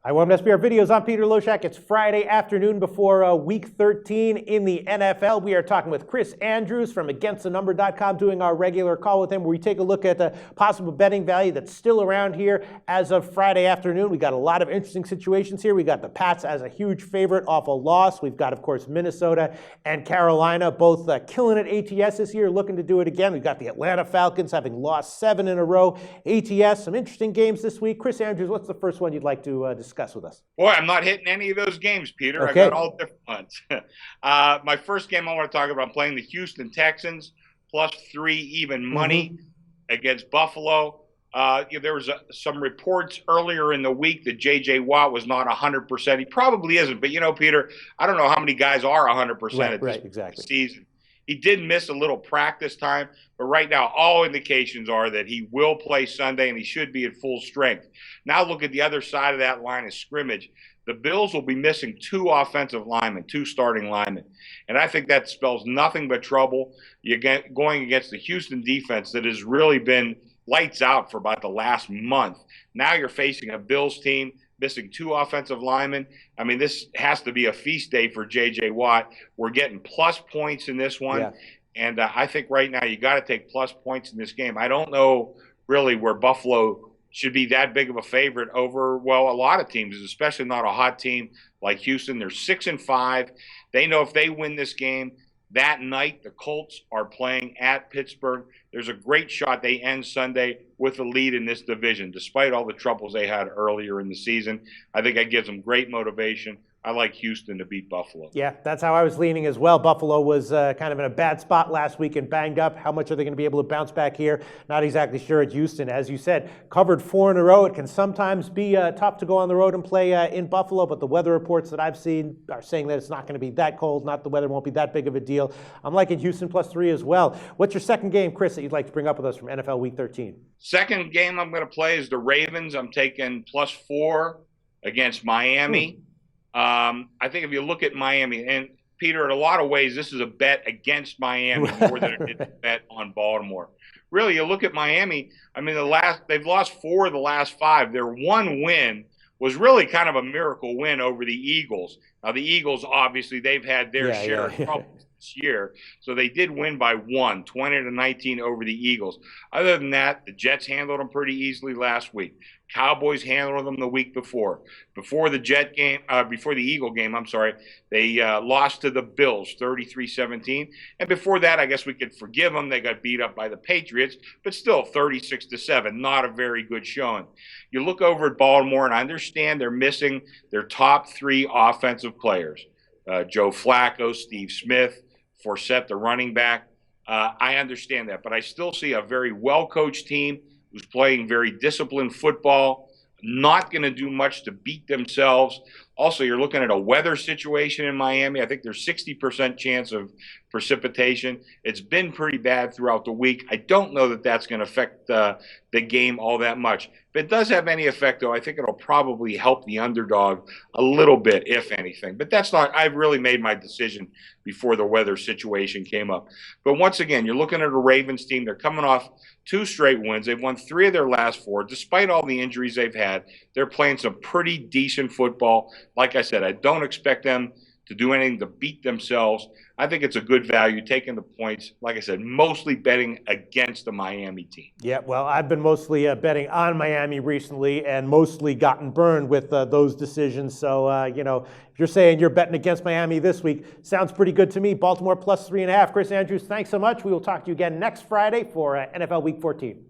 I welcome to SBR Videos. I'm Peter Loshak. It's Friday afternoon before Week 13 in the NFL. We are talking with Chris Andrews from AgainstTheNumber.com, doing our regular call with him where we take a look at the possible betting value that's still around here as of Friday afternoon. We got a lot of interesting situations here. We got the Pats as a huge favorite off a loss. We've got, of course, Minnesota and Carolina both killing it ATS this year, looking to do it again. We've got the Atlanta Falcons having lost 7 in a row. ATS, some interesting games this week. Chris Andrews, what's the first one you'd like to discuss with us? Boy, I'm not hitting any of those games, Peter. Okay. I got all different ones. My first game I want to talk about, I'm playing the Houston Texans, +3 even money against Buffalo. There was some reports earlier in the week that J.J. Watt was not 100%. He probably isn't, but Peter, I don't know how many guys are 100% at this season. He did miss a little practice time, but right now all indications are that he will play Sunday and he should be at full strength. Now look at the other side of that line of scrimmage. The Bills will be missing 2 offensive linemen, 2 starting linemen. And I think that spells nothing but trouble. You're going against the Houston defense that has really been lights out for about the last month. Now you're facing a Bills team missing 2 offensive linemen. I mean, this has to be a feast day for J.J. Watt. We're getting plus points in this one. Yeah. And I think right now you got to take plus points in this game. I don't know really where Buffalo should be that big of a favorite over, well, a lot of teams, especially not a hot team like Houston. They're 6-5. They know if they win this game, that night, the Colts are playing at Pittsburgh. There's a great shot they end Sunday with a lead in this division, despite all the troubles they had earlier in the season. I think that gives them great motivation. I like Houston to beat Buffalo. Yeah, that's how I was leaning as well. Buffalo was kind of in a bad spot last week and banged up. How much are they going to be able to bounce back here? Not exactly sure at Houston. As you said, covered 4 in a row. It can sometimes be tough to go on the road and play in Buffalo, but the weather reports that I've seen are saying that it's not going to be that cold, the weather won't be that big of a deal. I'm liking Houston +3 as well. What's your second game, Chris, that you'd like to bring up with us from NFL Week 13? Second game I'm going to play is the Ravens. I'm taking +4 against Miami. I think if you look at Miami, and Peter, in a lot of ways, this is a bet against Miami more than it is a bet on Baltimore. Really, you look at Miami, I mean, they've lost 4 of the last 5. Their one win was really kind of a miracle win over the Eagles. Now, the Eagles, obviously, they've had their share of problems this year, so they did win by 1, 20-19 over the Eagles. Other than that, the Jets handled them pretty easily last week. Cowboys handled them the week before. Before the Eagle game, they lost to the Bills 33-17. And before that, I guess we could forgive them. They got beat up by the Patriots, but still 36-7, not a very good showing. You look over at Baltimore, and I understand they're missing their top 3 offensive players. Joe Flacco, Steve Smith, Forsett, the running back. I understand that, but I still see a very well-coached team who's playing very disciplined football, not going to do much to beat themselves. Also, you're looking at a weather situation in Miami. I think there's 60% chance of precipitation. It's been pretty bad throughout the week. I don't know that that's going to affect the game all that much. If it does have any effect, though, I think it'll probably help the underdog a little bit, if anything. But that's not – I've really made my decision before the weather situation came up. But once again, you're looking at a Ravens team. They're coming off 2 straight wins. They've won 3 of their last 4. Despite all the injuries they've had, they're playing some pretty decent football. Like I said, I don't expect them to do anything to beat themselves. I think it's a good value, taking the points. Like I said, mostly betting against the Miami team. Yeah, well, I've been mostly betting on Miami recently and mostly gotten burned with those decisions. So, if you're saying you're betting against Miami this week, sounds pretty good to me. Baltimore +3.5. Chris Andrews, thanks so much. We will talk to you again next Friday for NFL Week 14.